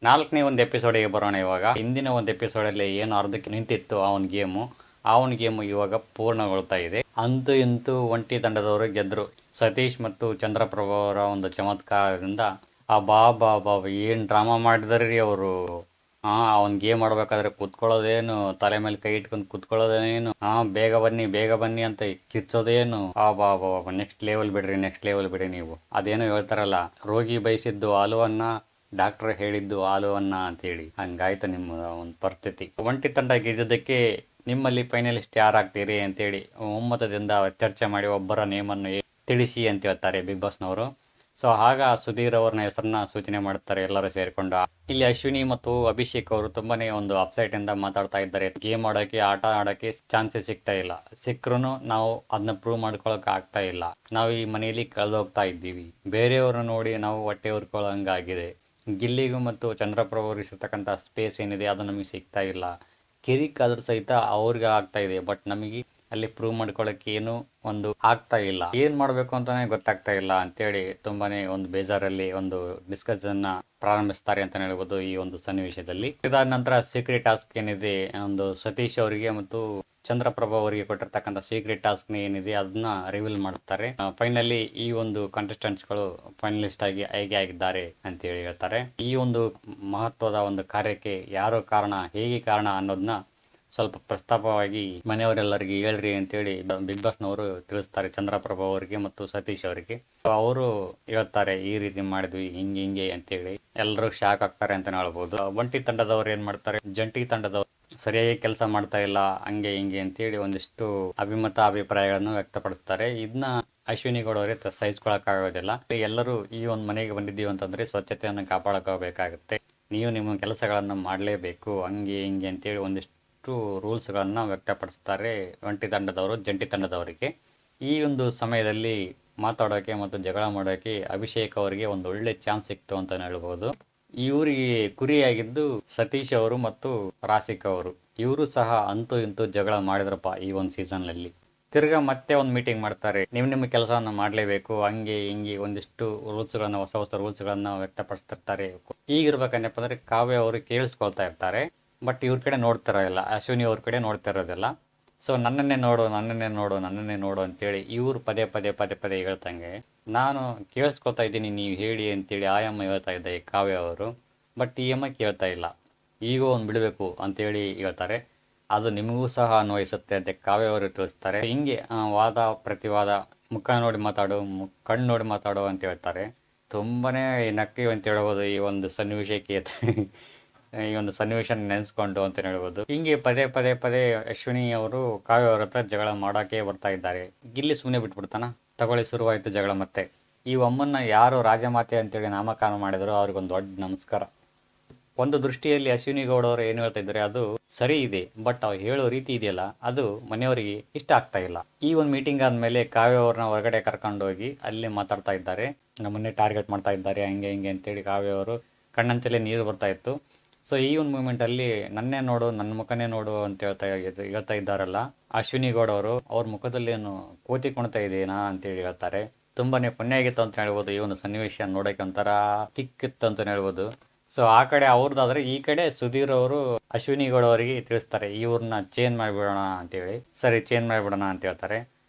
4ನೇ ಒಂದು ಎಪಿಸೋಡಿಗೆ ಬರೋಣ. ಇವಾಗ ಹಿಂದಿನ ಒಂದು ಎಪಿಸೋಡಲ್ಲಿ ಏನು ಅರ್ಧಕ್ಕೆ ನಿಂತಿತ್ತು ಆ ಒಂದು ಗೇಮು ಇವಾಗ ಪೂರ್ಣಗೊಳ್ತಾ ಇದೆ. ಅಂತೂ ಇಂತೂ ಒಂಟಿ ತಂಡದವರು ಗೆದ್ದರು. ಸತೀಶ್ ಮತ್ತು ಚಂದ್ರಪ್ರಭಾ ಅವರ ಒಂದು ಚಮತ್ಕಾರದಿಂದ ಆ ಬಾಬಾ ಏನು ಡ್ರಾಮಾ ಮಾಡಿದಾರೆ ರೀ ಅವರು. ಅವ್ನ್ ಗೇಮ್ ಆಡ್ಬೇಕಾದ್ರೆ ಕುತ್ಕೊಳ್ಳೋದೇನು, ತಲೆ ಮೇಲೆ ಕೈ ಇಟ್ಕೊಂಡು ಕುತ್ಕೊಳ್ಳೋದೇನು, ಬೇಗ ಬನ್ನಿ ಅಂತ ಕಿರ್ಚೋದೇನು, ನೆಕ್ಸ್ಟ್ ಲೆವೆಲ್ ಬಿಡ್ರಿ ನೀವು. ಅದೇನೋ ಹೇಳ್ತಾರಲ್ಲ, ರೋಗಿ ಬಯಸಿದ್ದು ಹಾಲುವನ್ನ, ಡಾಕ್ಟರ್ ಹೇಳಿದ್ದು ಹಾಲುವನ್ನ ಅಂತೇಳಿ. ಹಂಗಾಯ್ತು ನಿಮ್ಮ ಒಂದು ಪರಿಸ್ಥಿತಿ. ಒಂಟಿ ತಂಡ ಗೆದ್ದಿದ್ದಕ್ಕೆ ನಿಮ್ಮಲ್ಲಿ ಫೈನಲಿಸ್ಟ್ ಯಾರಾಗ್ತೀರಿ ಅಂತೇಳಿ ಒಮ್ಮತದಿಂದ ಚರ್ಚೆ ಮಾಡಿ ಒಬ್ಬರ ನೇಮನ್ನು ತಿಳಿಸಿ ಅಂತ ಹೇಳ್ತಾರೆ ಬಿಗ್ ಬಾಸ್ನವರು. ಸೊ ಆಗ ಸುಧೀರ್ ಅವ್ರನ್ನ ಹೆಸರನ್ನ ಸೂಚನೆ ಮಾಡ್ತಾರೆ ಎಲ್ಲರೂ ಸೇರಿಕೊಂಡು. ಇಲ್ಲಿ ಅಶ್ವಿನಿ ಮತ್ತು ಅಭಿಷೇಕ್ ಅವರು ತುಂಬಾನೇ ಒಂದು ಅಪ್ಸೈಟ್ ಇಂದ ಮಾತಾಡ್ತಾ ಇದ್ದಾರೆ. ಗೇಮ್ ಆಡೋಕೆ, ಆಟ ಆಡೋಕೆ ಚಾನ್ಸಸ್ ಸಿಗ್ತಾ ಇಲ್ಲ. ಸಿಕ್ಕರೂ ನಾವು ಅದನ್ನ ಪ್ರೂವ್ ಮಾಡ್ಕೊಳಕ್ ಆಗ್ತಾ ಇಲ್ಲ. ನಾವು ಈ ಮನೆಯಲ್ಲಿ ಕಳೆದೋಗ್ತಾ ಇದ್ದೀವಿ. ಬೇರೆಯವ್ರನ್ನ ನೋಡಿ ನಾವು ಹೊಟ್ಟೆ ಹುರ್ಕೊಳ್ಳೋಂಗಾಗಿದೆ. ಗಿಲ್ಲಿಗೂ ಮತ್ತು ಚಂದ್ರಪ್ರಭು ಸಿಗ್ತಕ್ಕಂಥ ಸ್ಪೇಸ್ ಏನಿದೆ ಅದು ನಮಗೆ ಸಿಗ್ತಾ ಇಲ್ಲ. ಕಿರಿಕ್ ಆದ್ರೂ ಸಹಿತ ಅವ್ರಿಗೆ ಆಗ್ತಾ ಇದೆ, ಬಟ್ ನಮಗೆ ಅಲ್ಲಿ ಪ್ರೂವ್ ಮಾಡ್ಕೊಳ್ಳೋಕೆ ಏನು ಒಂದು ಆಗ್ತಾ ಇಲ್ಲ. ಏನ್ ಮಾಡ್ಬೇಕು ಅಂತಾನೆ ಗೊತ್ತಾಗ್ತಾ ಇಲ್ಲ ಅಂತೇಳಿ ತುಂಬಾನೇ ಒಂದು ಬೇಜಾರಲ್ಲಿ ಒಂದು ಡಿಸ್ಕಷನ್ ಪ್ರಾರಂಭಿಸ್ತಾರೆ ಅಂತ ಹೇಳ್ಬೋದು ಈ ಒಂದು ಸನ್ನಿವೇಶದಲ್ಲಿ. ಇದಾದ ನಂತರ ಸೀಕ್ರೆಟ್ ಟಾಸ್ಕ್ ಏನಿದೆ, ಒಂದು ಸತೀಶ್ ಅವರಿಗೆ ಮತ್ತು ಚಂದ್ರಪ್ರಭಾ ಅವರಿಗೆ ಕೊಟ್ಟಿರ್ತಕ್ಕಂಥ ಸೀಕ್ರೆಟ್ ಟಾಸ್ಕ್ ಏನಿದೆ ಅದನ್ನ ರಿವೀಲ್ ಮಾಡ್ತಾರೆ. ಫೈನಲಿ ಈ ಒಂದು ಕಂಟೆಸ್ಟೆಂಟ್ಸ್ ಗಳು ಫೈನಲಿಸ್ಟ್ ಆಗಿ ಆಯ್ಕೆ ಆಗಿದ್ದಾರೆ ಅಂತ ಹೇಳಿ ಹೇಳ್ತಾರೆ. ಈ ಒಂದು ಮಹತ್ವದ ಒಂದು ಕಾರ್ಯಕ್ಕೆ ಯಾರು ಕಾರಣ, ಹೇಗೆ ಕಾರಣ ಅನ್ನೋದನ್ನ ಸ್ವಲ್ಪ ಪ್ರಸ್ತಾಪವಾಗಿ ಮನೆಯವರೆಲ್ಲರಿಗೆ ಹೇಳ್ರಿ ಅಂತೇಳಿ ಬಿಗ್ ಬಾಸ್ನವರು ತಿಳಿಸ್ತಾರೆ ಚಂದ್ರಪ್ರಭಾ ಅವರಿಗೆ ಮತ್ತು ಸತೀಶ್ ಅವರಿಗೆ. ಅವರು ಹೇಳ್ತಾರೆ ಈ ರೀತಿ ಮಾಡಿದ್ವಿ ಹಿಂಗೆ ಅಂತೇಳಿ. ಎಲ್ಲರೂ ಶಾಕ್ ಆಗ್ತಾರೆ ಅಂತ ಹೇಳ್ಬೋದು. ಒಂಟಿ ತಂಡದವ್ರು ಏನ್ ಮಾಡ್ತಾರೆ, ಜಂಟಿ ತಂಡದವ್ರು ಸರಿಯಾಗಿ ಕೆಲಸ ಮಾಡ್ತಾ ಇಲ್ಲ ಹಂಗೆ ಹಿಂಗೆ ಅಂತೇಳಿ ಒಂದಿಷ್ಟು ಅಭಿಪ್ರಾಯಗಳನ್ನು ವ್ಯಕ್ತಪಡಿಸ್ತಾರೆ. ಇದನ್ನ ಅಶ್ವಿನಿ ಗೌಡ ಅವರೇ ಸಹಿಸ್ಕೊಳಕ್ಕಾಗೋದಿಲ್ಲ. ಎಲ್ಲರೂ ಈ ಒಂದು ಮನೆಗೆ ಬಂದಿದ್ದೀವಿ ಅಂತಂದ್ರೆ ಸ್ವಚ್ಛತೆಯನ್ನು ಕಾಪಾಡ್ಕೋಬೇಕಾಗುತ್ತೆ, ನೀವು ನಿಮ್ಮ ಕೆಲಸಗಳನ್ನು ಮಾಡಲೇಬೇಕು ಹಂಗೆ ಹಿಂಗೆ ಅಂತೇಳಿ ಒಂದಿಷ್ಟು ರೂಲ್ಸ್ಗಳನ್ನು ವ್ಯಕ್ತಪಡಿಸ್ತಾರೆ ಒಂಟಿ ತಂಡದವರು ಜಂಟಿ ತಂಡದವರಿಗೆ. ಈ ಒಂದು ಸಮಯದಲ್ಲಿ ಮಾತಾಡೋಕೆ ಮತ್ತು ಜಗಳ ಮಾಡೋಕೆ ಅಭಿಷೇಕ್ ಅವರಿಗೆ ಒಂದು ಒಳ್ಳೆ ಚಾನ್ಸ್ ಸಿಕ್ತು ಅಂತ ಹೇಳ್ಬೋದು. ಇವರಿಗೆ ಕುರಿಯಾಗಿದ್ದು ಸತೀಶ್ ಅವರು ಮತ್ತು ರಾಸಿಕ್ ಅವರು. ಇವರು ಸಹ ಅಂತೂ ಇಂತೂ ಜಗಳ ಮಾಡಿದ್ರಪ್ಪ ಈ ಒಂದು ಸೀಸನ್ನಲ್ಲಿ. ತಿರ್ಗಾ ಮತ್ತೆ ಒಂದು ಮೀಟಿಂಗ್ ಮಾಡ್ತಾರೆ, ನಿಮ್ಮ ಕೆಲಸವನ್ನು ಮಾಡಲೇಬೇಕು ಹಂಗೆ ಹಿಂಗೆ ಒಂದಿಷ್ಟು ರೂಲ್ಸ್ಗಳನ್ನು ಹೊಸ ರೂಲ್ಸ್ಗಳನ್ನು ವ್ಯಕ್ತಪಡಿಸ್ತಿರ್ತಾರೆ. ಈಗಿರ್ಬೇಕಂದಪ್ಪ ಅಂದರೆ ಕಾವ್ಯ ಅವರು ಕೇಳಿಸ್ಕೊಳ್ತಾ ಇರ್ತಾರೆ, ಬಟ್ ಇವ್ರ ಕಡೆ ನೋಡ್ತಾರ ಇಲ್ಲ, ಅಶ್ವಿನಿ ಅವ್ರ ಕಡೆ ನೋಡ್ತಾ ಇರೋದಿಲ್ಲ. ಸೊ ನನ್ನನ್ನೇ ನೋಡು ಅಂತೇಳಿ ಇವ್ರು ಪದೇ ಹೇಳ್ತಂಗೆ ನಾನು ಕೇಳಿಸ್ಕೊಳ್ತಾ ಇದ್ದೀನಿ ನೀವು ಹೇಳಿ ಅಂತೇಳಿ ಆಯಮ್ಮ ಹೇಳ್ತಾ ಇದ್ದೆ ಕಾವ್ಯ ಅವರು. ಬಟ್ ಈ ಅಮ್ಮ ಕೇಳ್ತಾ ಇಲ್ಲ, ಈಗ ಒಂದು ಬಿಡಬೇಕು ಅಂತೇಳಿ ಹೇಳ್ತಾರೆ. ಅದು ನಿಮಗೂ ಸಹ ಅನ್ವಯಿಸುತ್ತೆ ಅಂತ ಕಾವ್ಯ ಅವರು ತಿಳಿಸ್ತಾರೆ. ಹಿಂಗೆ ವಾದ ಪ್ರತಿವಾದ, ಮುಖ ನೋಡಿ ಮಾತಾಡು, ಕಣ್ಣು ನೋಡಿ ಮಾತಾಡು ಅಂತ ಹೇಳ್ತಾರೆ. ತುಂಬಾನೇ ನಕ್ಕಿವ್ ಅಂತ ಹೇಳ್ಬೋದು ಈ ಒಂದು ಸನ್ನಿವೇಶಕ್ಕೆ ಈ ಒಂದು ಸನ್ನಿವೇಶ ನೆನೆಸ್ಕೊಂಡು ಅಂತ ಹೇಳ್ಬೋದು. ಹಿಂಗೆ ಪದೇ ಅಶ್ವಿನಿ ಅವರು ಕಾವ್ಯ ಅವ್ರ ಹತ್ರ ಜಗಳ ಮಾಡೋಕೆ ಬರ್ತಾ ಇದ್ದಾರೆ. ಗಿಲ್ಲಿ ಸುಮ್ಮನೆ ಬಿಟ್ಬಿಡ್ತಾನ, ತಗೊಳ್ಳಿ ಶುರುವಾಯಿತು ಜಗಳ. ಮತ್ತೆ ಈ ಅಮ್ಮನ್ನ ಯಾರು ರಾಜಮಾತೆ ಅಂತೇಳಿ ನಾಮಕರಣ ಮಾಡಿದ್ರು ಅವ್ರಿಗೊಂದು ದೊಡ್ಡ ನಮಸ್ಕಾರ. ಒಂದು ದೃಷ್ಟಿಯಲ್ಲಿ ಅಶ್ವಿನಿ ಗೌಡ ಅವರು ಏನು ಹೇಳ್ತಾ ಇದ್ದಾರೆ ಅದು ಸರಿ ಇದೆ, ಬಟ್ ಅವ್ರು ಹೇಳೋ ರೀತಿ ಇದೆಯಲ್ಲ ಅದು ಮನೆಯವರಿಗೆ ಇಷ್ಟ ಆಗ್ತಾ ಇಲ್ಲ. ಈ ಒಂದು ಮೀಟಿಂಗ್ ಆದ್ಮೇಲೆ ಕಾವ್ಯ ಅವ್ರನ್ನ ಹೊರಗಡೆ ಕರ್ಕೊಂಡೋಗಿ ಅಲ್ಲಿ ಮಾತಾಡ್ತಾ ಇದ್ದಾರೆ, ನಮ್ಮನ್ನೇ ಟಾರ್ಗೆಟ್ ಮಾಡ್ತಾ ಇದ್ದಾರೆ ಹಂಗೆ ಹಿಂಗೆ ಅಂತೇಳಿ ಕಾವ್ಯ ಅವರು ಕಣ್ಣಂಚಲ್ಲೇ ನೀರು ಬರ್ತಾ ಇತ್ತು. ಸೊ ಈ ಒಂದು ಮೂಮೆಂಟಲ್ಲಿ ನನ್ನೇ ನೋಡು, ನನ್ನ ಮುಖನೇ ನೋಡು ಅಂತ ಹೇಳ್ತಾ ಇದ್ದಾರಲ್ಲ ಅಶ್ವಿನಿ ಗೌಡ ಅವರು, ಅವ್ರ ಮುಖದಲ್ಲಿ ಏನು ಕೋತಿ ಕುಣಿತಾ ಇದೆಯಾ ಅಂತೇಳಿ ಹೇಳ್ತಾರೆ. ತುಂಬಾನೇ ಪುಣ್ಯ ಆಗಿತ್ತು ಅಂತ ಹೇಳ್ಬೋದು. ಈ ಒಂದು ಸನ್ನಿವೇಶ ನೋಡೋಕೆ ಒಂಥರ ಕಿಕ್ಕಿತ್ತು ಅಂತ ಹೇಳ್ಬೋದು. ಸೊ ಆ ಕಡೆ ಅವ್ರದ್ದಾದ್ರೆ, ಈ ಕಡೆ ಸುಧೀರ್ ಅವರು ಅಶ್ವಿನಿ ಗೌಡ ಅವರಿಗೆ ತಿಳಿಸ್ತಾರೆ ಇವ್ರನ್ನ ಚೇಂಜ್ ಮಾಡಿಬಿಡೋಣ ಅಂತೇಳಿ. ಸರಿ ಚೇಂಜ್ ಮಾಡಿಬಿಡೋಣ ಅಂತ ಹೇಳ್ತಾರೆ.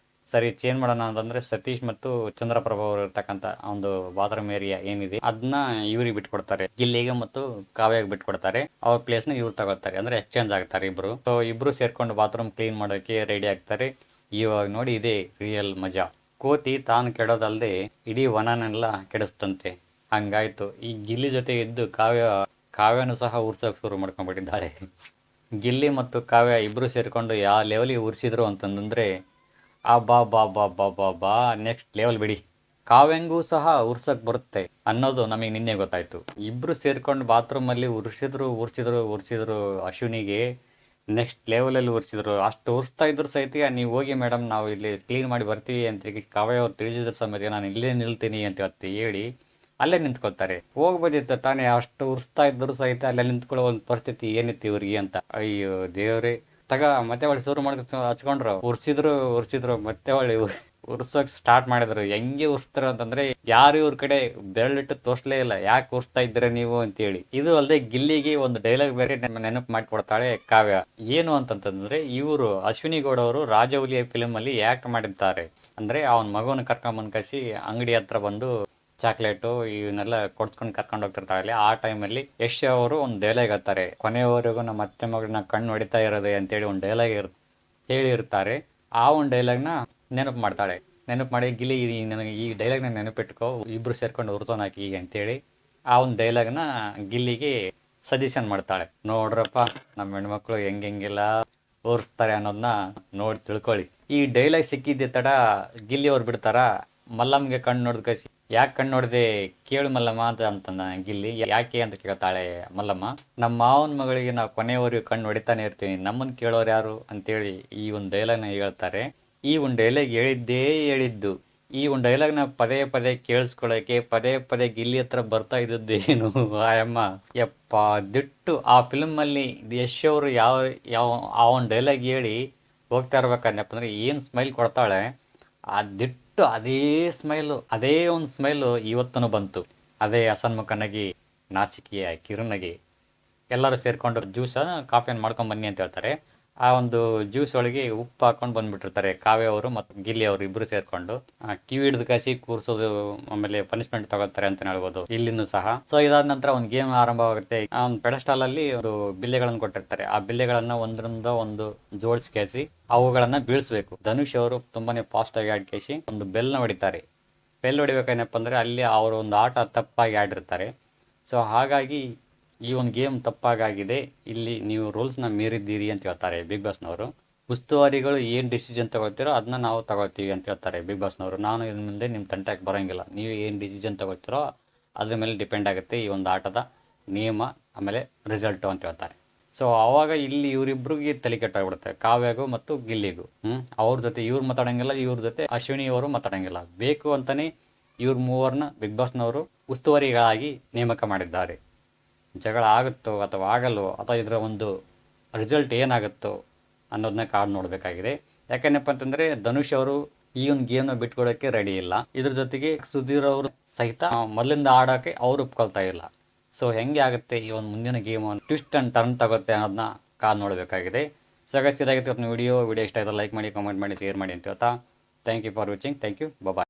ಸರಿ ಚೇಂಜ್ ಮಾಡೋಣ ಅಂತಂದ್ರೆ ಸತೀಶ್ ಮತ್ತು ಚಂದ್ರಪ್ರಭಾ ಅವರು ಇರ್ತಕ್ಕಂಥ ಒಂದು ಬಾತ್ರೂಮ್ ಏರಿಯಾ ಏನಿದೆ ಅದನ್ನ ಇವ್ರಿಗೆ ಬಿಟ್ಕೊಡ್ತಾರೆ, ಗಿಲ್ಲಿಗೆ ಮತ್ತು ಕಾವ್ಯಗೆ ಬಿಟ್ಕೊಡ್ತಾರೆ. ಅವ್ರ ಪ್ಲೇಸ್ನ ಇವ್ರು ತಗೋತಾರೆ, ಅಂದ್ರೆ ಎಕ್ಸ್ಚೇಂಜ್ ಆಗ್ತಾರೆ ಇಬ್ರು. ಸೊ ಇಬ್ರು ಸೇರ್ಕೊಂಡು ಬಾತ್ರೂಮ್ ಕ್ಲೀನ್ ಮಾಡೋಕೆ ರೆಡಿ ಆಗ್ತಾರೆ. ಇವಾಗ ನೋಡಿ ಇದೆ ರಿಯಲ್ ಮಜಾ. ಕೋತಿ ತಾನು ಕೆಡೋದಲ್ಲದೆ ಇಡೀ ವನನೆಲ್ಲ ಕೆಡಿಸ್ತಂತೆ. ಹಂಗಾಯ್ತು. ಈ ಗಿಲ್ಲಿ ಜೊತೆ ಇದ್ದು ಕಾವ್ಯನು ಸಹ ಉರ್ಸೋಕೆ ಶುರು ಮಾಡ್ಕೊಂಡ್ಬಿಟ್ಟಿದ್ದಾರೆ. ಗಿಲ್ಲಿ ಮತ್ತು ಕಾವ್ಯ ಇಬ್ರು ಸೇರ್ಕೊಂಡು ಯಾವ ಲೆವೆಲಿಗೆ ಉರ್ಸಿದ್ರು ಅಂತಂದ್ರೆ ಬಾ ನೆಕ್ಸ್ಟ್ ಲೆವೆಲ್ ಬಿಡಿ. ಕಾವ್ಯಂಗೂ ಸಹ ಉರ್ಸಕ್ ಬರುತ್ತೆ ಅನ್ನೋದು ನಮಗೆ ನಿನ್ನೆ ಗೊತ್ತಾಯ್ತು. ಇಬ್ರು ಸೇರ್ಕೊಂಡು ಬಾತ್ರೂಮ್ ಅಲ್ಲಿ ಉರ್ಸಿದ್ರು ಅಶ್ವಿನಿಗೆ ನೆಕ್ಸ್ಟ್ ಲೆವೆಲಲ್ಲಿ ಉರ್ಸಿದ್ರು. ಅಷ್ಟು ಉರ್ಸ್ತಾ ಇದ್ರು ಸಹಿತ ನೀವು ಹೋಗಿ ಮೇಡಮ್ ನಾವು ಇಲ್ಲಿ ಕ್ಲೀನ್ ಮಾಡಿ ಬರ್ತೀವಿ ಅಂತ ಕಾವ್ಯ ಅವ್ರು ತಿಳಿಸಿದ್ರ ಸಮೇತ ನಾನು ಇಲ್ಲೇ ನಿಲ್ತೀನಿ ಅಂತ ಹೇಳಿ ಅಲ್ಲೇ ನಿಂತ್ಕೊಳ್ತಾರೆ. ಹೋಗ್ಬೋದಿತ್ತು ತಾನೇ, ಅಷ್ಟು ಉರ್ಸ್ತಾ ಇದ್ರು ಸಹಿತ ಅಲ್ಲೇ ನಿಂತ್ಕೊಳ್ಳೋ ಒಂದು ಪರಿಸ್ಥಿತಿ ಏನಿತ್ತು ಇವ್ರಿಗೆ ಅಂತ. ಅಯ್ಯೋ ದೇವ್ರೆ, ಮತ್ತೆ ಒಳ್ಳೆ ಶುರು ಹಚ್ಕೊಂಡ್ರು, ಉರ್ಸಿದ್ರು ಮತ್ತೆ ಒಳ್ಳೆ ಉರ್ಸೋಕ್ ಸ್ಟಾರ್ಟ್ ಮಾಡಿದ್ರು. ಹೆಂಗೆ ಉರ್ಸ್ತಾರ ಅಂತಂದ್ರೆ ಯಾರು ಇವ್ರ ಕಡೆ ಬೆರಳಿಟ್ಟು ತೋರ್ಸ್ಲೇ ಇಲ್ಲ, ಯಾಕೆ ಉರ್ಸ್ತಾ ಇದ್ದೀರ ನೀವು ಅಂತೇಳಿ. ಇದು ಅಲ್ಲದೆ ಗಿಲ್ಲಿಗೆ ಒಂದು ಡೈಲಾಗ್ ಬೇರೆ ನೆನಪು ಮಾಡಿಕೊಡ್ತಾಳೆ ಕಾವ್ಯ. ಏನು ಅಂತಂತಂದ್ರೆ ಇವರು ಅಶ್ವಿನಿ ಗೌಡ ಅವರು ರಾಜವಲಿಯ ಫಿಲ್ಮ್ ಅಲ್ಲಿ ಆಕ್ಟ್ ಮಾಡಿದ್ದಾರೆ. ಅಂದ್ರೆ ಅವನ ಮಗನ ಕರ್ಕೊಂಬಂದ್ ಕಸಿ ಅಂಗಡಿ ಹತ್ರ ಬಂದು ಚಾಕ್ಲೇಟು ಇವನ್ನೆಲ್ಲ ಕೊಡ್ಸ್ಕೊಂಡು ಕರ್ಕೊಂಡು ಹೋಗ್ತಿರ್ತಾರೆ. ಆ ಟೈಮಲ್ಲಿ ಯಶ್ ಅವರು ಒಂದು ಡೈಲಾಗ್ ಹೇಳ್ತಾರೆ, ಕೊನೆಯವರೆಗೂ ನಮ್ಮ ಅತ್ತೆ ಮಗಳನ್ನ ಕಣ್ಣು ಹೊಡಿತಾ ಇರೋದೆ ಅಂತೇಳಿ ಒಂದು ಡೈಲಾಗ್ ಹೇಳಿರ್ತಾರೆ. ಆ ಒಂದು ಡೈಲಾಗ್ನ ನೆನಪು ಮಾಡ್ತಾಳೆ. ನೆನಪು ಮಾಡಿ ಗಿಲ್ಲಿ ನನಗೆ ಈ ಡೈಲಾಗ್ನ ನೆನಪಿಟ್ಕೋ, ಇಬ್ರು ಸೇರ್ಕೊಂಡು ಉರ್ಸೋನ್ ಹಾಕಿ ಈಗ ಅಂತೇಳಿ ಆ ಒಂದು ಡೈಲಾಗ್ನ ಗಿಲ್ಲಿಗೆ ಸಜೆಷನ್ ಮಾಡ್ತಾಳೆ. ನೋಡ್ರಪ್ಪ ನಮ್ಮ ಹೆಣ್ಮಕ್ಳು ಹೆಂಗೆಲ್ಲ ಓರಿಸ್ತಾರೆ ಅನ್ನೋದನ್ನ ನೋಡಿ ತಿಳ್ಕೊಳ್ಳಿ. ಈ ಡೈಲಾಗ್ ಸಿಕ್ಕಿದ್ದೆ ತಡ ಗಿಲ್ಲಿ ಅವ್ರು ಬಿಡ್ತಾರ, ಮಲ್ಲಮ್ಗೆ ಕಣ್ಣು ನೋಡಿದ ಕಸಿ ಯಾಕೆ ಕಣ್ಣು ನೋಡಿದೆ ಕೇಳು ಮಲ್ಲಮ್ಮ ಅಂತಂದ ಗಿಲ್ಲಿ. ಯಾಕೆ ಅಂತ ಕೇಳ್ತಾಳೆ ಮಲ್ಲಮ್ಮ. ನಮ್ಮ ಮಾವನ ಮಗಳಿಗೆ ನಾವು ಕೊನೆಯವರೆಗೂ ಕಣ್ಣು ಹೊಡಿತಾನೆ ಇರ್ತೀವಿ, ನಮ್ಮನ್ನು ಕೇಳೋರು ಯಾರು ಅಂತೇಳಿ ಈ ಒಂದು ಡೈಲಾಗ್ನ ಹೇಳ್ತಾರೆ. ಈ ಒಂದು ಡೈಲಾಗ್ ಹೇಳಿದ್ದು ಈ ಒಂದು ಡೈಲಾಗ್ನ ಪದೇ ಪದೇ ಕೇಳಿಸ್ಕೊಳ್ಳೋಕೆ ಪದೇ ಗಿಲ್ಲಿ ಹತ್ರ ಬರ್ತಾ ಇದ್ದದ್ದೇನು ಆಯಮ್ಮ ಯಪ್ಪ ದಿಟ್ಟು. ಆ ಫಿಲ್ಮಲ್ಲಿ ಯಶ್ ಅವರು ಯಾವ ಆ ಒಂದು ಡೈಲಾಗ್ ಹೇಳಿ ಹೋಗ್ತಾ ಇರ್ಬೇಕನ್ನಪ್ಪ ಅಂದರೆ ಏನು ಸ್ಮೈಲ್ ಕೊಡ್ತಾಳೆ, ಆ ದಿಟ್ಟು ಅದೇ ಒಂದು ಸ್ಮೈಲು ಇವತ್ತೂ ಬಂತು. ಅದೇ ಹಸನ್ಮುಖನಾಗಿ ನಾಚಿಕೆಯ ಕಿರುನಗೆ ಎಲ್ಲರೂ ಸೇರಿಕೊಂಡು ಕಾಫಿಯನ್ನು ಮಾಡ್ಕೊಂಡು ಬನ್ನಿ ಅಂತ ಹೇಳ್ತಾರೆ. ಆ ಒಂದು ಜ್ಯೂಸ್ ಒಳಗೆ ಉಪ್ಪು ಹಾಕೊಂಡು ಬಂದ್ಬಿಟ್ಟಿರ್ತಾರೆ ಕಾವ್ಯ ಅವರು ಮತ್ತು ಗಿಲ್ಲಿ ಅವರು ಇಬ್ಬರು ಸೇರಿಕೊಂಡು. ಕಿವಿ ಹಿಡಿದು ಕಸಿ ಕೂರಿಸೋದು, ಆಮೇಲೆ ಪನಿಷ್ಮೆಂಟ್ ತಗೋತಾರೆ ಅಂತ ಹೇಳ್ಬೋದು ಇಲ್ಲಿನೂ ಸಹ. ಸೊ ಇದಾದ ನಂತರ ಒಂದು ಗೇಮ್ ಆರಂಭವಾಗುತ್ತೆ. ಆ ಒಂದು ಪೆಡಸ್ಟಾಲ್ ಅಲ್ಲಿ ಒಂದು ಬಿಲ್ಲೆಗಳನ್ನು ಕೊಟ್ಟಿರ್ತಾರೆ. ಆ ಬಿಲ್ಲೆಗಳನ್ನ ಒಂದರಿಂದ ಒಂದು ಜೋಡಿಸಿ ಅವುಗಳನ್ನ ಬೀಳಿಸ್ಬೇಕು. ಧನುಷ್ ಅವರು ತುಂಬಾನೇ ಫಾಸ್ಟ್ ಆಗಿ ಆಡ್ಕೇಸಿ ಒಂದು ಬೆಲ್ನ ಹೊಡಿತಾರೆ. ಬೆಲ್ ಹೊಡಿಬೇಕೇನಪ್ಪ ಅಂದ್ರೆ ಅಲ್ಲಿ ಅವರು ಒಂದು ಆಟ ತಪ್ಪಾಗಿ ಆಡಿರ್ತಾರೆ. ಸೊ ಹಾಗಾಗಿ ಈ ಒಂದು ಗೇಮ್ ತಪ್ಪಾಗಿದೆ, ಇಲ್ಲಿ ನೀವು ರೂಲ್ಸ್ನ ಮೀರಿದ್ದೀರಿ ಅಂತ ಹೇಳ್ತಾರೆ ಬಿಗ್ ಬಾಸ್ನವರು. ಉಸ್ತುವಾರಿಗಳು ಏನು ಡಿಸಿಷನ್ ತಗೊಳ್ತೀರೋ ಅದನ್ನ ನಾವು ತಗೊಳ್ತೀವಿ ಅಂತ ಹೇಳ್ತಾರೆ ಬಿಗ್ ಬಾಸ್ನವರು. ನಾನು ಇನ್ನು ಮುಂದೆ ನಿಮ್ಮ ತಂಟೆಗೆ ಬರೋಂಗಿಲ್ಲ, ನೀವು ಏನು ಡಿಸಿಷನ್ ತಗೊಳ್ತೀರೋ ಅದ್ರ ಮೇಲೆ ಡಿಪೆಂಡ್ ಆಗುತ್ತೆ ಈ ಒಂದು ಆಟದ ನಿಯಮ ಆಮೇಲೆ ರಿಸಲ್ಟು ಅಂತ ಹೇಳ್ತಾರೆ. ಸೊ ಆವಾಗ ಇಲ್ಲಿ ಇವರಿಬ್ರಿಗೆ ತಲೆ ಕೆಟ್ಟಾಗ್ಬಿಡುತ್ತೆ, ಕಾವ್ಯಗೂ ಮತ್ತು ಗಿಲ್ಲಿಗೂ. ಅವ್ರ ಜೊತೆ ಇವ್ರು ಮಾತಾಡೋಂಗಿಲ್ಲ, ಇವ್ರ ಜೊತೆ ಅಶ್ವಿನಿ ಅವರು ಮಾತಾಡೋಂಗಿಲ್ಲ. ಬೇಕು ಅಂತಲೇ ಇವ್ರ ಮೂವರನ್ನ ಬಿಗ್ ಬಾಸ್ನವರು ಉಸ್ತುವಾರಿಗಳಾಗಿ ನೇಮಕ ಮಾಡಿದ್ದಾರೆ. ಜಗಳ ಆಗುತ್ತೋ ಅಥವಾ ಆಗಲ್ವೋ ಅಥವಾ ಇದರ ಒಂದು ರಿಸಲ್ಟ್ ಏನಾಗುತ್ತೋ ಅನ್ನೋದನ್ನ ಕಾದು ನೋಡಬೇಕಾಗಿದೆ. ಯಾಕಂದಪ್ಪ ಅಂತಂದರೆ ಧನುಷ್ ಅವರು ಈ ಒಂದು ಗೇಮ್ನ ಬಿಟ್ಕೊಡೋಕ್ಕೆ ರೆಡಿ ಇಲ್ಲ. ಇದ್ರ ಜೊತೆಗೆ ಸುಧೀರ್ ಅವರು ಸಹಿತ ಮೊದಲಿಂದ ಆಡೋಕ್ಕೆ ಅವ್ರು ಒಪ್ಕೊಳ್ತಾ ಇಲ್ಲ. ಸೊ ಹೆಂಗೆ ಆಗುತ್ತೆ ಈ ಒಂದು ಮುಂದಿನ ಗೇಮ್ ಟ್ವಿಸ್ಟ್ ಆ್ಯಂಡ್ ಟರ್ನ್ ತಗುತ್ತೆ ಅನ್ನೋದನ್ನ ಕಾದು ನೋಡಬೇಕಾಗಿದೆ. ಸೊ ಇದಾಗಿತ್ತು ವಿಡಿಯೋ ಇಷ್ಟ ಆಯಿತು ಲೈಕ್ ಮಾಡಿ, ಕಾಮೆಂಟ್ ಮಾಡಿ, ಶೇರ್ ಮಾಡಿ ಅಂತ ಹೇಳ್ತಾ thank you for watching. Thank you, bye.